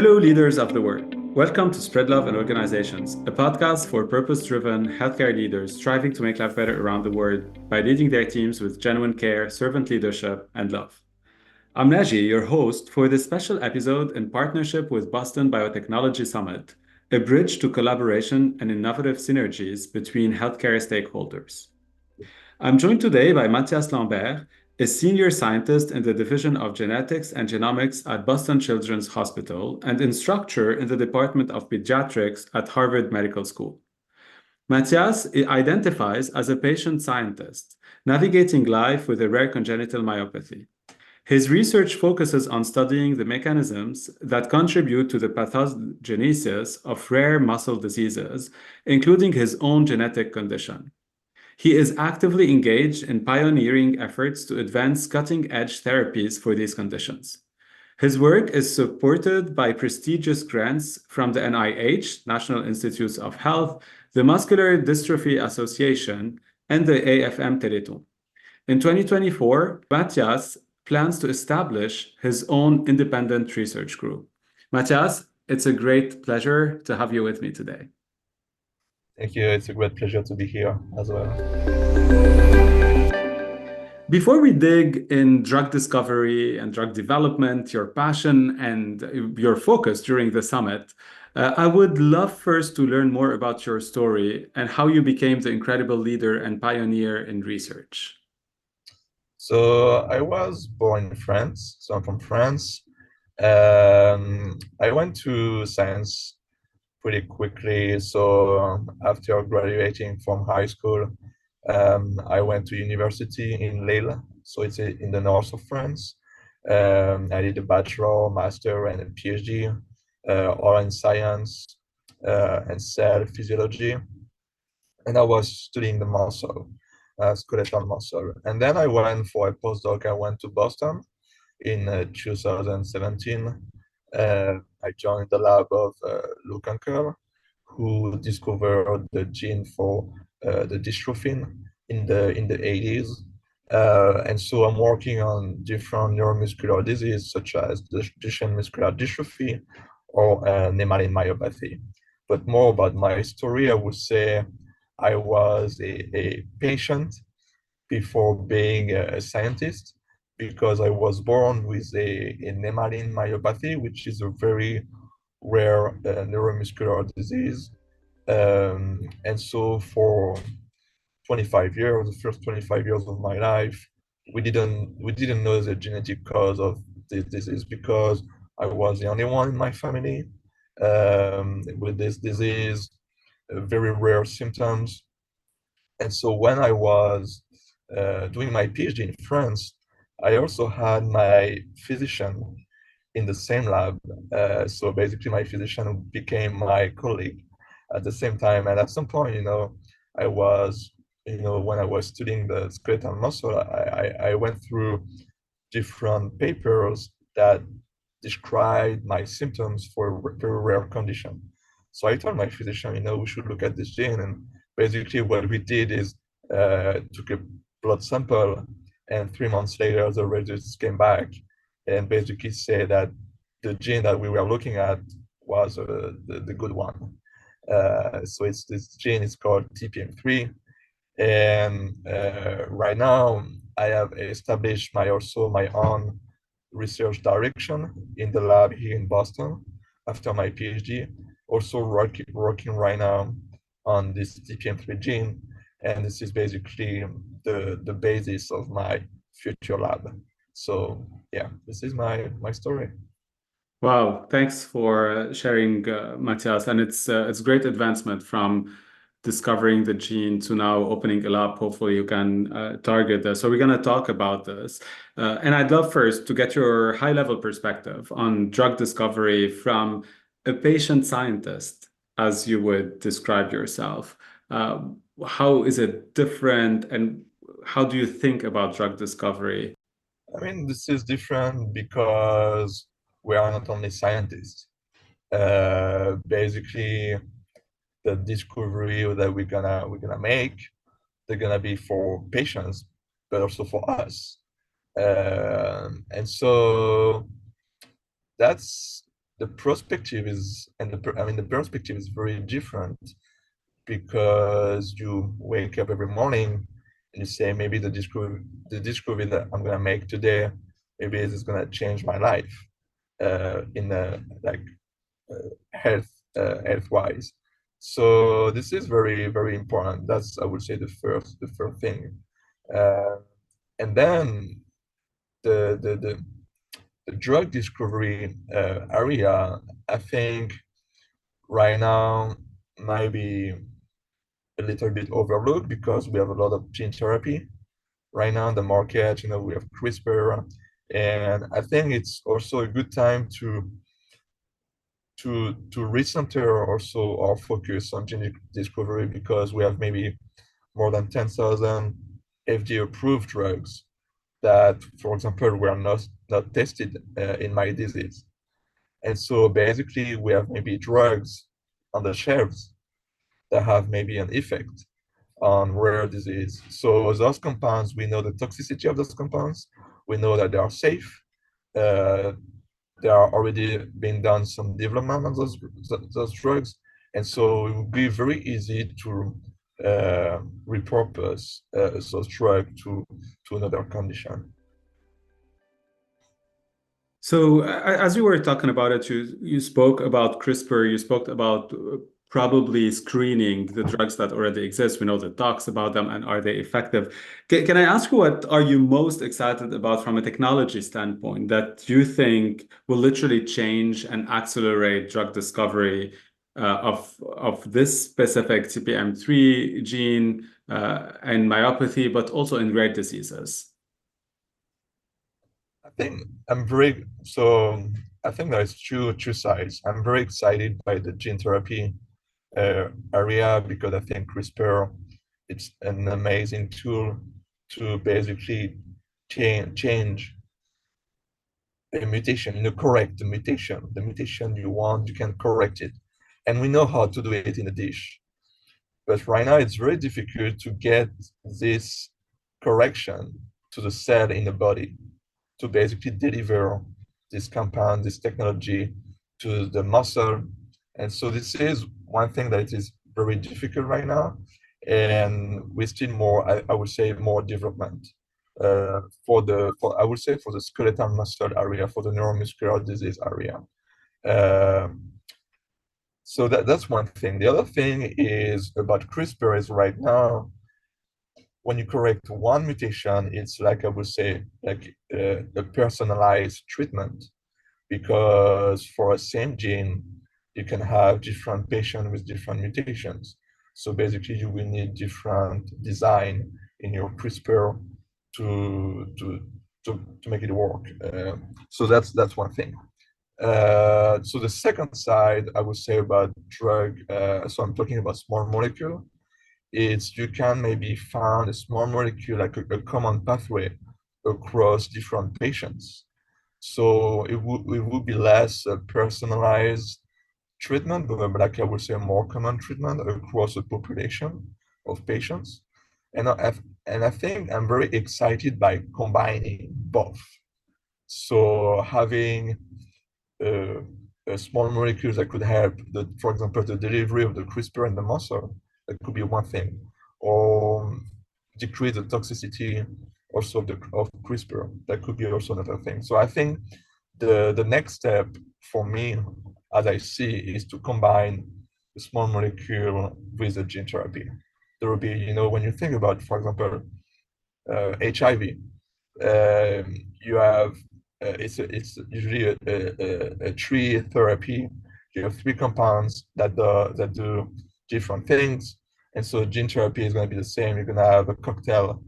Hello, leaders of the world. Welcome to Spread Love in Organizations, a podcast for purpose-driven healthcare leaders striving to make life better around the world by leading their teams with genuine care, servant leadership, and love. I'm Naji, your host for this special episode in partnership with Boston Biotechnology Summit, a bridge to collaboration and innovative synergies between healthcare stakeholders. I'm joined today by Matthias Lambert, a senior scientist in the Division of Genetics and Genomics at Boston Children's Hospital and instructor in the Department of Pediatrics at Harvard Medical School. Matthias identifies as a patient scientist, navigating life with a rare congenital myopathy. His research focuses on studying the mechanisms that contribute to the pathogenesis of rare muscle diseases, including his own genetic condition. He is actively engaged in pioneering efforts to advance cutting-edge therapies for these conditions. His work is supported by prestigious grants from the NIH, National Institutes of Health, the Muscular Dystrophy Association, and the AFM Téléthon. In 2024, Matthias plans to establish his own independent research group. Matthias, it's a great pleasure to have you with me today. Thank you. It's a great pleasure to be here as well. Before we dig in drug discovery and drug development, your passion and your focus during the summit, I would love first to learn more about your story and how you became the incredible leader and pioneer in research. So I was born in France, so I'm from France. I went to science pretty quickly. So after graduating from high school, I went to university in Lille, so it's in the north of France. I did a bachelor, master, and a PhD, all in science and cell physiology. And I was studying the muscle, skeletal muscle. And then I went for a postdoc. I went to Boston in 2017. I joined the lab of Luke Anker, who discovered the gene for the dystrophin in the 80s. And so I'm working on different neuromuscular diseases such as the Duchenne muscular dystrophy or Nemaline myopathy. But more about my story, I would say I was a patient before being a scientist because I was born with a Nemaline myopathy, which is a very rare neuromuscular disease. And so for 25 years, the first 25 years of my life, we didn't know the genetic cause of this disease because I was the only one in my family with this disease, very rare symptoms. And so when I was doing my PhD in France, I also had my physician in the same lab. So basically my physician became my colleague at the same time. And at some point, I was, when I was studying the skeletal muscle, I went through different papers that described my symptoms for a very rare condition. So I told my physician, we should look at this gene. And basically what we did is took a blood sample, and 3 months later, the results came back and basically said that the gene that we were looking at was the good one. So this gene is called TPM3. And right now, I have established my own research direction in the lab here in Boston after my PhD. Also working right now on this TPM3 gene, and this is basically the basis of my future lab. So yeah, this is my story. Wow, thanks for sharing, Matthias. And it's great advancement from discovering the gene to now opening a lab. Hopefully you can target this. So we're going to talk about this. And I'd love first to get your high-level perspective on drug discovery from a patient scientist, as you would describe yourself. How is it different, and how do you think about drug discovery? I mean, this is different because we are not only scientists. Basically, the discovery that we're gonna make, they're gonna be for patients, but also for us. And so that's the perspective is, the perspective is very different because you wake up every morning and you say, maybe the discovery that I'm gonna make today, maybe it is gonna change my life in like health wise. So this is very, very important. That's, I would say, the first thing. Uh, and then the drug discovery area, I think right now might be a little bit overlooked because we have a lot of gene therapy right now in the market. We have CRISPR, and I think it's also a good time to recenter also our focus on gene discovery, because we have maybe more than 10,000 FDA approved drugs that, for example, were not tested in my disease. And so basically we have maybe drugs on the shelves that have maybe an effect on rare disease. So those compounds, we know the toxicity of those compounds. We know that they are safe. There are already been done some development on those drugs. And so it would be very easy to repurpose those drugs to another condition. So as you were talking about it, you spoke about CRISPR, you spoke about probably screening the drugs that already exist. We know the talks about them, and are they effective? Can I ask you, what are you most excited about from a technology standpoint that you think will literally change and accelerate drug discovery of this specific TPM3 gene and myopathy, but also in rare diseases? I think I think there's two sides. I'm very excited by the gene therapy area because I think CRISPR, it's an amazing tool to basically change a mutation, correct the mutation you want, you can correct it. And we know how to do it in a dish. But right now it's very difficult to get this correction to the cell in the body, to basically deliver this compound, this technology to the muscle. And so this is one thing that is very difficult right now. And we still more, I would say, more development I would say, for the skeletal muscle area, for the neuromuscular disease area. So that's one thing. The other thing is about CRISPR is right now, when you correct one mutation, it's like, I would say, like a personalized treatment, because for a same gene, you can have different patients with different mutations. So basically, you will need different design in your CRISPR to make it work. So that's one thing. So the second side, I would say, about drug, so I'm talking about small molecule, is you can maybe find a small molecule, like a common pathway across different patients. So it would be less personalized treatment, but like, I would say, more common treatment across a population of patients. And I think I'm very excited by combining both. So having a small molecules that could help, for example, the delivery of the CRISPR in the muscle, that could be one thing, or decrease the toxicity also of CRISPR, that could be also another thing. So I think the next step for me, as I see, is to combine the small molecule with the gene therapy. There will be, when you think about, for example, HIV, you have it's usually a tree therapy. You have three compounds that do different things, and so gene therapy is going to be the same. You're going to have a cocktail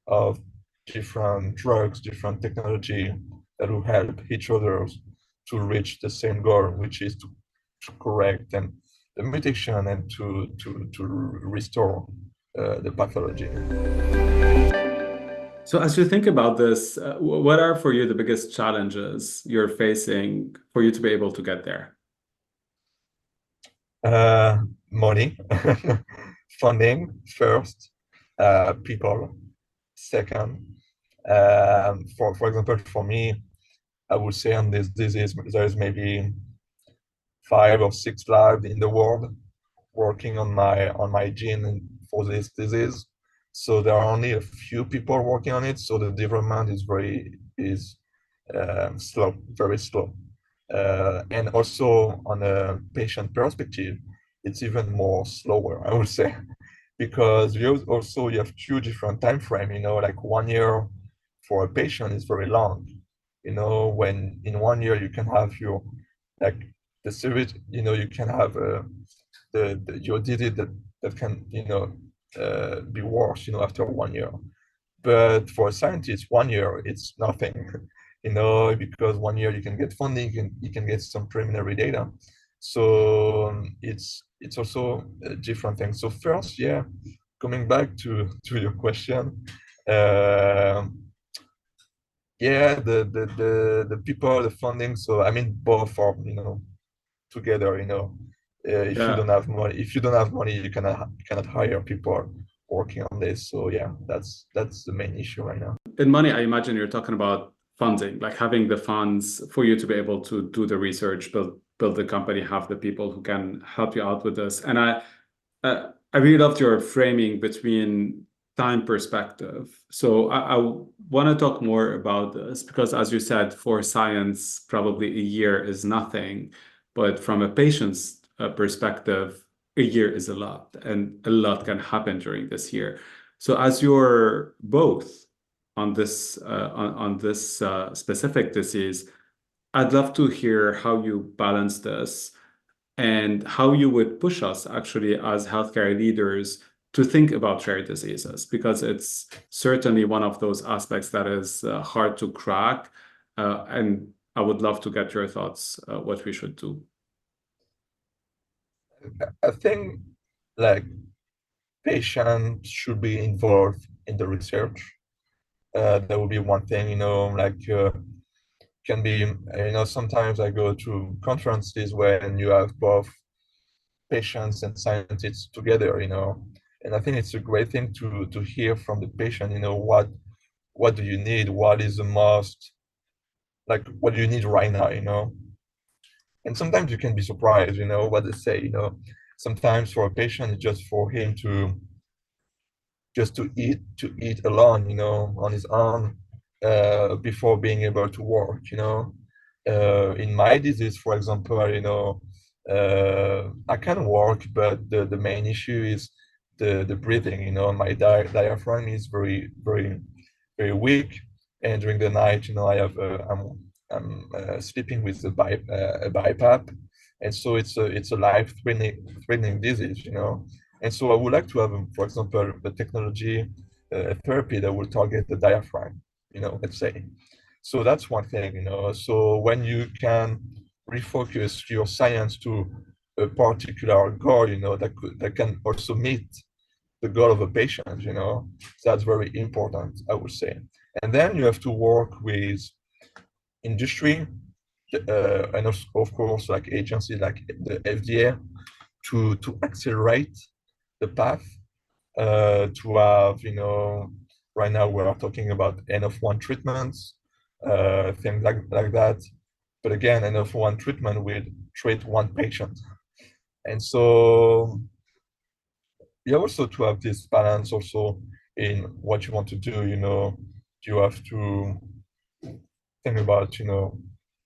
of different drugs, different technology that will help each other to reach the same goal, which is to correct and the mutation and to restore the pathology. So as you think about this, what are for you the biggest challenges you're facing for you to be able to get there? Money, funding first, people second. For example, for me, I would say on this disease, there is maybe 5 or 6 labs in the world working on my gene for this disease. So there are only a few people working on it. So the development is slow, very slow. And also on a patient perspective, it's even more slower, I would say, because you have two different time frame. Like 1 year for a patient is very long. When in 1 year you can have your like the service, you can have your disease that can be worse, after 1 year. But for a scientist, 1 year it's nothing, because 1 year you can get funding and you can get some preliminary data. So it's also a different thing. So first, yeah, coming back to your question, yeah, the people, the funding. So I mean, both are together. If you Yeah. don't have money, you cannot hire people working on this. So yeah, that's the main issue right now. In money, I imagine you're talking about funding, like having the funds for you to be able to do the research, build the company, have the people who can help you out with this. And I really loved your framing between time perspective. So I want to talk more about this because, as you said, for science, probably a year is nothing, but from a patient's perspective, a year is a lot, and a lot can happen during this year. So as you're both on this specific disease, I'd love to hear how you balance this and how you would push us actually as healthcare leaders to think about rare diseases, because it's certainly one of those aspects that is hard to crack. And I would love to get your thoughts, what we should do. I think like patients should be involved in the research. That would be one thing, like can be, sometimes I go to conferences when you have both patients and scientists together, and I think it's a great thing to hear from the patient, what do you need? What is the most, like, what do you need right now, And sometimes you can be surprised, what they say, Sometimes for a patient, it's just for him to eat alone, on his own, before being able to work, In my disease, for example, I can work, but the main issue is the breathing, My diaphragm is very, very, very weak, and during the night, I'm sleeping with a BiPAP, and so it's a life-threatening disease, And so I would like to have, for example, a technology, a therapy that will target the diaphragm, let's say. So that's one thing, So when you can refocus your science to a particular goal, that can also meet the goal of a patient, that's very important, I would say. And then you have to work with industry, and also, of course, like agencies like the FDA to accelerate the path, to have, right now we are talking about N of 1 treatments, things like that. But again, N of 1 treatment will treat one patient. And so you also to have this balance also in what you want to do, you have to think about,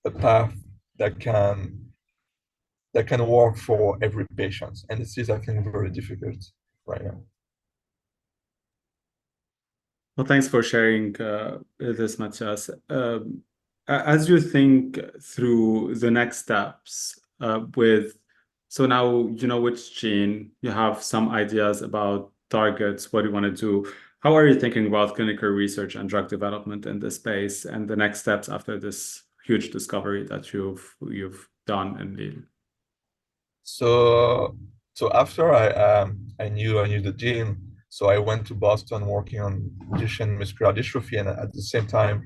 a path that can work for every patient. And this is, I think, very difficult right now. Well, thanks for sharing this, Matthias. As you think through the next steps so now you know which gene, you have some ideas about targets, what you want to do. How are you thinking about clinical research and drug development in this space and the next steps after this huge discovery that you've done in Lille? So after I knew the gene, so I went to Boston working on Duchenne muscular dystrophy, and at the same time,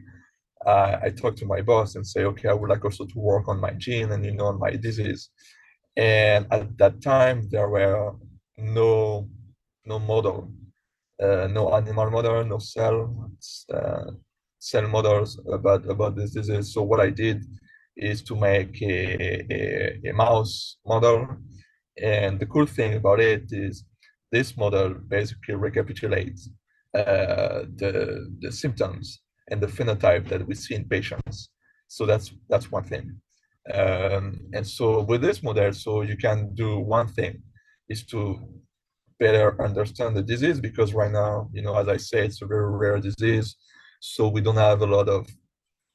I talked to my boss and say, okay, I would like also to work on my gene and on my disease. And at that time, there were no model, no animal model, no cell models about this disease. So what I did is to make a mouse model. And the cool thing about it is this model basically recapitulates the symptoms and the phenotype that we see in patients. So that's one thing. And so with this model, so you can do one thing is to better understand the disease, because right now, as I say, it's a very rare disease. So we don't have a lot of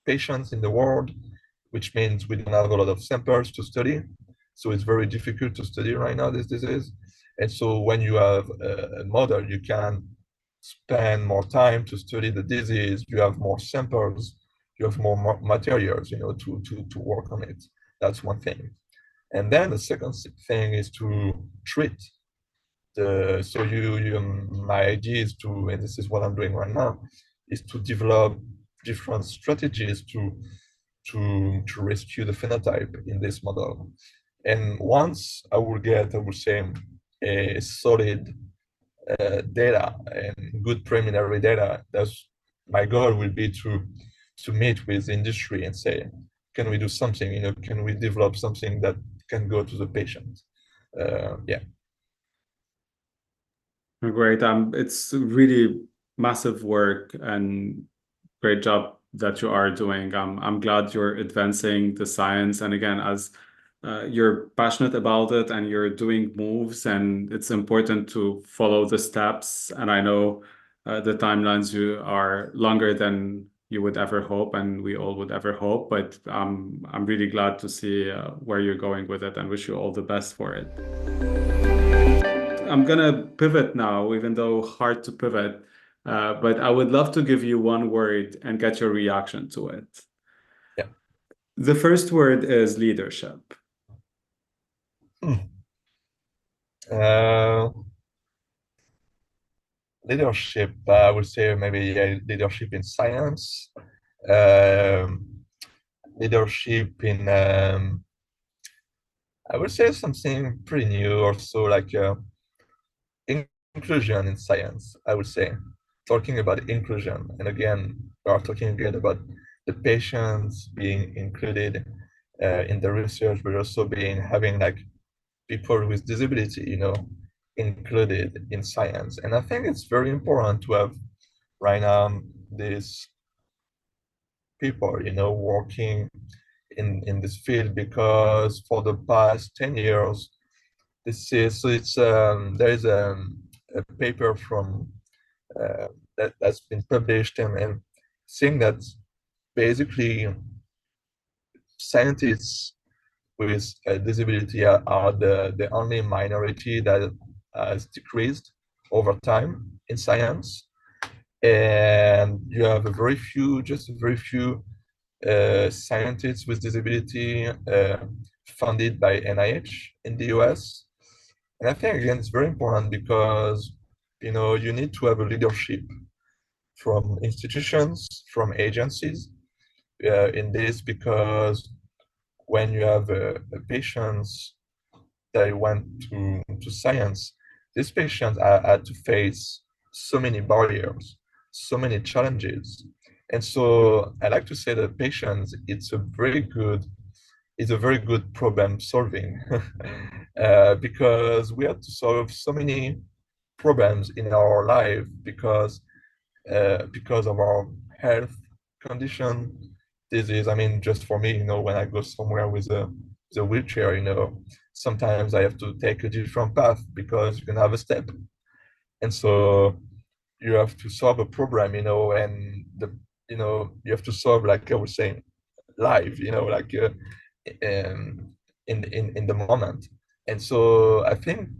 patients in the world, which means we don't have a lot of samples to study. So it's very difficult to study right now this disease. And so when you have a model, you can spend more time to study the disease. You have more samples, you have more materials, to work on it. That's one thing. And then the second thing is to treat so my idea is to, and this is what I'm doing right now, is to develop different strategies to rescue the phenotype in this model. And once I will get, I would say, a solid data and good preliminary data, that's my goal will be to meet with the industry and say, can we do something? Can we develop something that can go to the patient? Yeah. Great. It's really massive work and great job that you are doing. I'm glad you're advancing the science. And again, as you're passionate about it and you're doing moves, and it's important to follow the steps. And I know the timelines you are longer than you would ever hope, and we all would ever hope. But I'm really glad to see where you're going with it, and wish you all the best for it. I'm gonna pivot now, even though hard to pivot, but I would love to give you one word and get your reaction to it. Yeah. The first word is leadership. Leadership, I would say maybe leadership in science, um, leadership in, I would say something pretty new also, like inclusion in science, I would say. Talking about inclusion, and again, we are talking again about the patients being included in the research, but also having like people with disability, included in science. And I think it's very important to have right now these people, working in this field, because for the past 10 years, there is a paper from that's been published and saying that basically scientists with a disability are the only minority that has decreased over time in science. And you have just a very few scientists with disability funded by NIH in the US. And I think, again, it's very important because, you need to have a leadership from institutions, from agencies in this, because when you have patients that went to science, these patients had to face so many barriers, so many challenges. And so I like to say that patients, it's a very good problem solving because we have to solve so many problems in our life because of our health condition, disease. I mean, just for me, when I go somewhere with a wheelchair, sometimes I have to take a different path because you can have a step. And so you have to solve a problem, and you have to solve, like I was saying, live, like in the moment. And so I think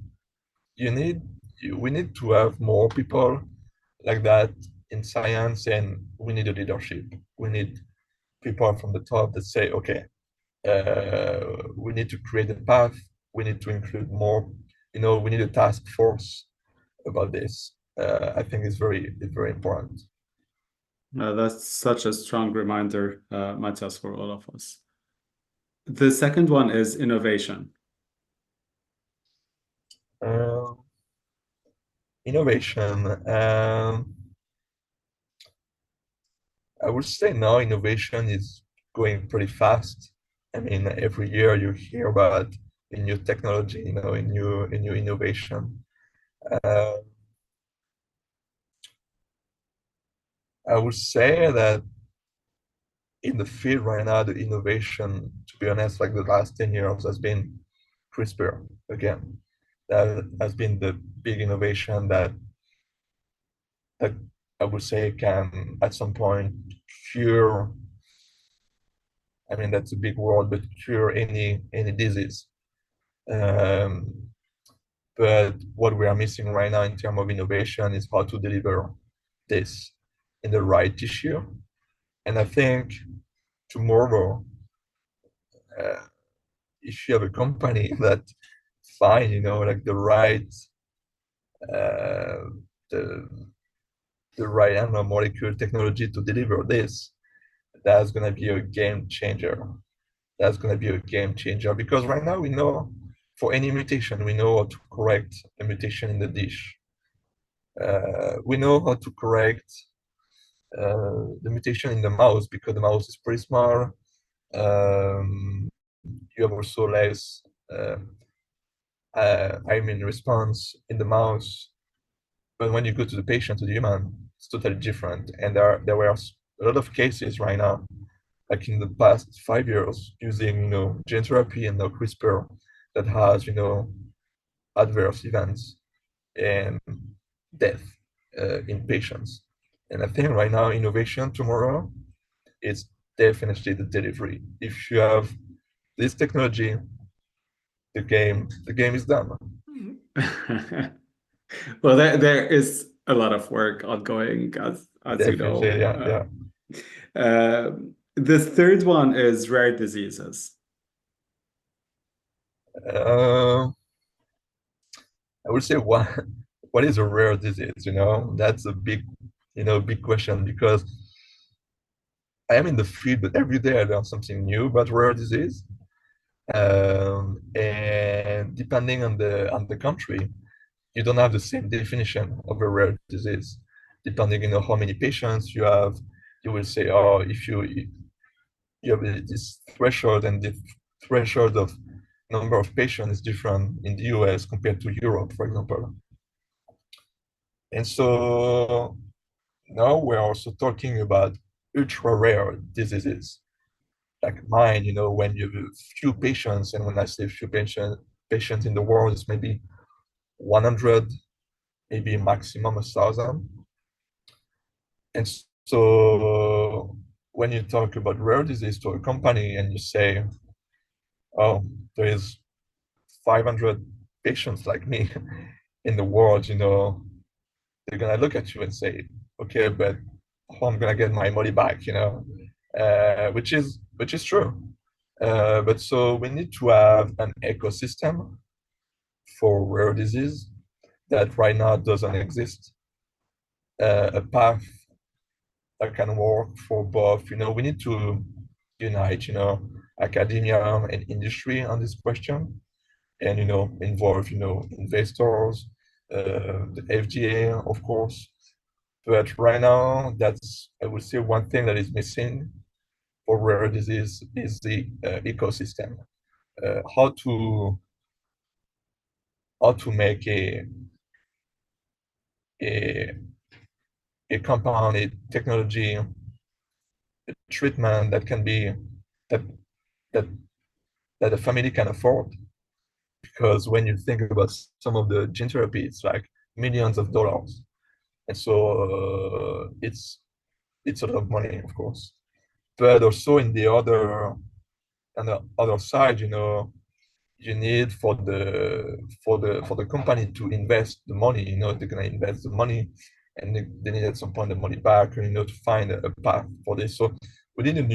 we need to have more people like that in science, and we need a leadership. We need people from the top that say, okay, we need to create a path. We need to include more. We need a task force about this. I think it's very important. That's such a strong reminder, Matthias, for all of us. The second one is innovation. Innovation. I would say now innovation is going pretty fast. I mean, every year you hear about a new technology, a new innovation. Uh, I would say that in the field right now, the innovation, to be honest, like the last 10 years has been CRISPR again. That has been the big innovation that I would say can at some point cure, I mean that's a big word, but cure any disease. Um, but what we are missing right now in terms of innovation is how to deliver this in the right tissue. And I think tomorrow, uh, if you have a company that find, like uh, the the right, I don't know, molecule technology to deliver this, that's gonna be a game changer. That's gonna be a game changer because right now we know for any mutation, we know how to correct a mutation in the dish. We know how to correct the mutation in the mouse because the mouse is pretty small. You have also less immune response in the mouse. But when you go to the patient, to the human, it's totally different. And there were a lot of cases right now, like in the past 5 years, using gene therapy and now CRISPR that has adverse events and death in patients. And I think right now innovation tomorrow is definitely the delivery. If you have this technology, the game is done. Well, there is a lot of work ongoing, as you Definitely, know. yeah, yeah. The third one is rare diseases. Uh, I would say what is a rare disease? That's a big question because I am in the field, but every day I learn something new about rare disease. And depending on the country, you don't have the same definition of a rare disease. Depending how many patients you have, you will say, oh, if you have this threshold, and the threshold of number of patients is different in the US compared to Europe, for example. And so now we're also talking about ultra rare diseases like mine, when you have few patients, and when I say few patients in the world, it's maybe 100, maybe maximum 1,000. And so when you talk about rare disease to a company and you say, oh, there is 500 patients like me in the world, they're gonna look at you and say, okay, but how I'm gonna get my money back, which is true. But so we need to have an ecosystem for rare disease that right now doesn't exist. A path that can work for both. We need to unite, academia and industry on this question, and involve, investors, the FDA, of course. But right now, that's, I would say, one thing that is missing for rare disease is the ecosystem. How to make a a compound, a technology, a treatment that can be that that that a family can afford. Because when you think about some of the gene therapy, it's like millions of dollars, and so it's a lot of money, of course. But also on the other side, you need for the company to invest the money. They're gonna invest the money, and they need at some point the money back, to find a path for this. So we need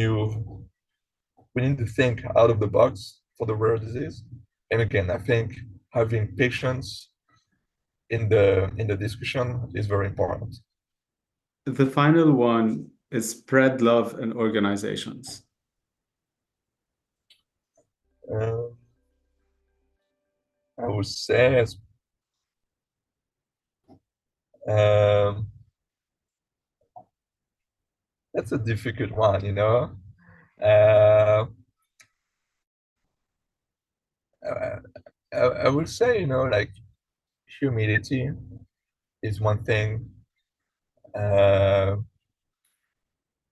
we need to think out of the box for the rare disease. And again, I think having patience in the discussion is very important. The final one is spread love in organizations. Uh, I would say um, that's a difficult one. Uh, uh, I would say, like humility is one thing, uh,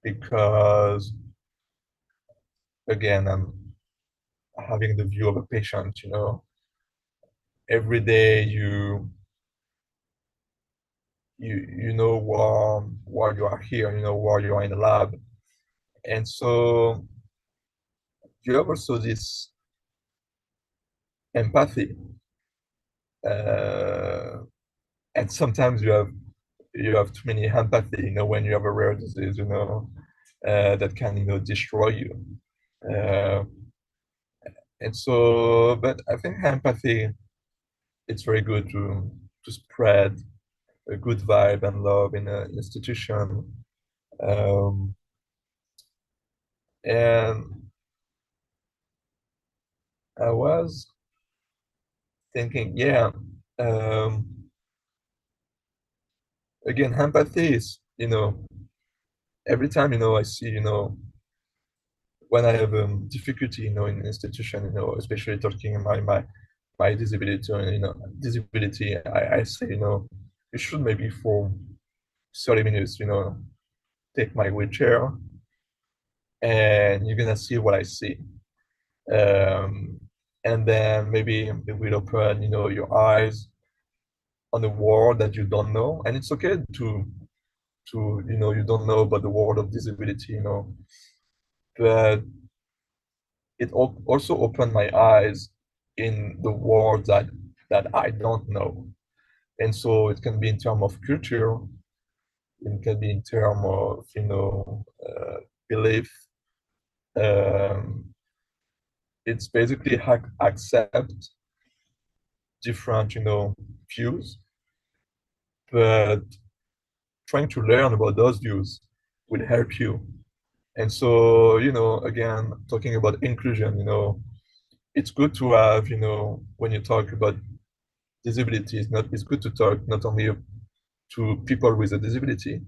because again, I'm having the view of a patient, every day you know why you are here, why you are in the lab. And so you have also this empathy, uh, and sometimes you have too many empathy, when you have a rare disease, that can, destroy you. Uh, and so, but I think empathy, it's very good to spread a good vibe and love in an institution. Um, and I was thinking, yeah, um, again, empathy is, every time, I see, when I have difficulty, in an institution, especially talking my disability, disability, I say, you should maybe for 30 minutes, take my wheelchair and you're gonna see what I see. Um, and then maybe it will open, your eyes on the world that you don't know. And it's okay to you don't know about the world of disability, but it also opened my eyes in the world that I don't know. And so it can be in terms of culture, it can be in terms of belief. Um, it's basically accept different views, but trying to learn about those views will help you. And so, again, talking about inclusion, it's good to have, when you talk about disability, it's good to talk not only to people with a disability,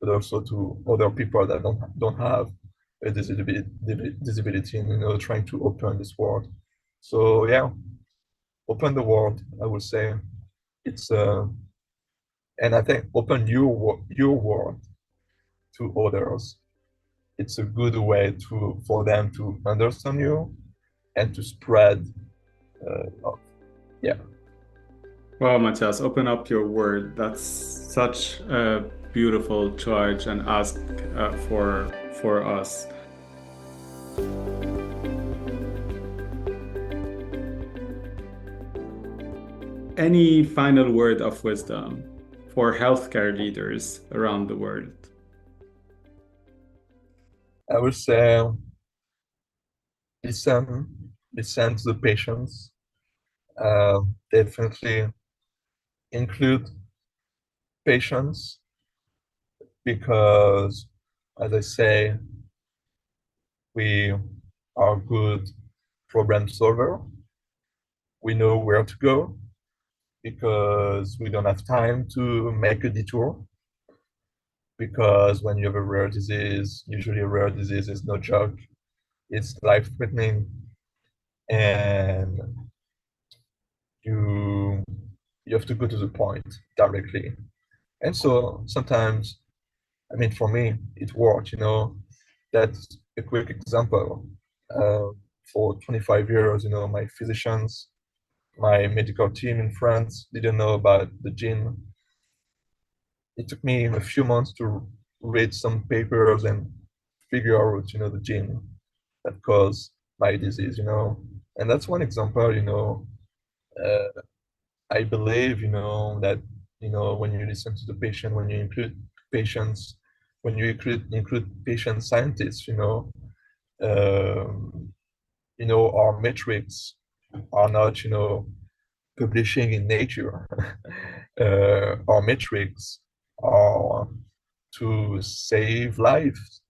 but also to other people that don't have a disability, and trying to open this world. So yeah, open the world, I would say. It's and I think open your world to others. It's a good way for them to understand you and to spread love. Yeah. Wow, Matthias, open up your word. That's such a beautiful charge and ask for us. Any final word of wisdom for healthcare leaders around the world? I would say listen to the patients. Definitely include patients because, as I say, we are good problem solver. We know where to go because we don't have time to make a detour. Because when you have a rare disease, usually a rare disease is no joke. It's life-threatening, and you you have to go to the point directly. And so sometimes, I mean, for me, it worked. That's a quick example. For 25 years, my physicians, my medical team in France didn't know about the gene. It took me a few months to read some papers and figure out, the gene that caused my disease, And that's one example, uh, I believe, that, when you listen to the patient, when you include patients, when you include patient scientists, um, our metrics are not, publishing in Nature. Our metrics are to save lives.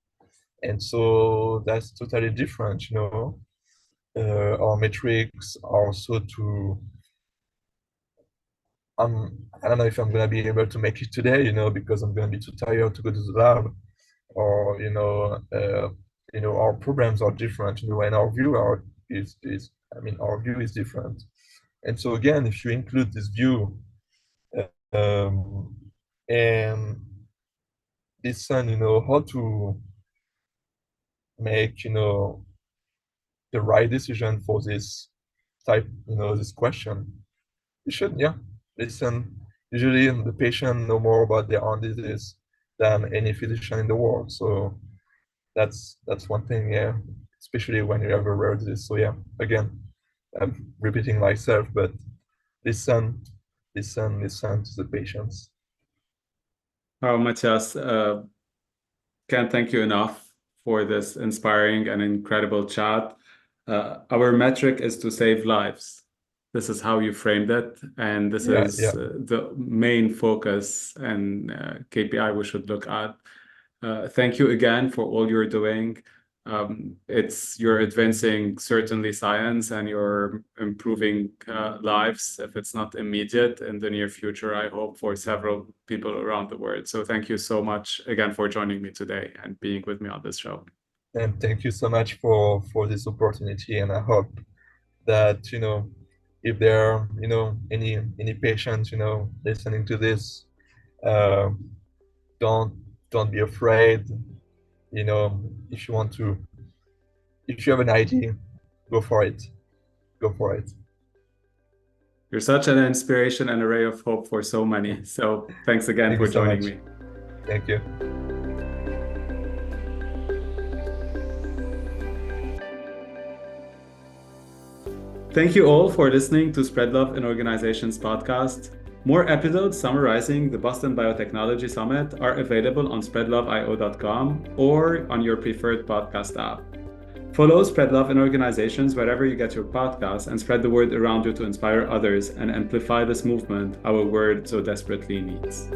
And so that's totally different, Our metrics are also to, I don't know if I'm gonna be able to make it today, because I'm gonna be too tired to go to the lab, or our programs are different, and our view is I mean, our view is different. And so again, if you include this view um, and listen, how to make, the right decision for this type, this question, you should, yeah, listen. Usually the patient know more about their own disease than any physician in the world. So that's one thing, yeah, especially when you have a rare disease. So yeah, again, I'm repeating myself, but listen, listen to the patients. Oh, Matthias, can't thank you enough for this inspiring and incredible chat. Our metric is to save lives. This is how you framed it, and this Yeah, is yeah. the main focus and KPI we should look at. Thank you again for all you're doing. You're advancing certainly science and you're improving lives. If it's not immediate, in the near future, I hope for several people around the world. So thank you so much again for joining me today and being with me on this show. And thank you so much for this opportunity. And I hope that, if there are, any patients, listening to this, uh, don't don't be afraid. If you want to, if you have an idea, go for it. Go for it. You're such an inspiration and a ray of hope for so many. So thanks again Thank for you so joining much. me. Thank you. Thank you all for listening to Spread Love in Organizations podcast. More episodes summarizing the Boston Biotechnology Summit are available on SpreadLoveIO.com or on your preferred podcast app. Follow Spread Love in Organizations wherever you get your podcasts and spread the word around you to inspire others and amplify this movement our world so desperately needs.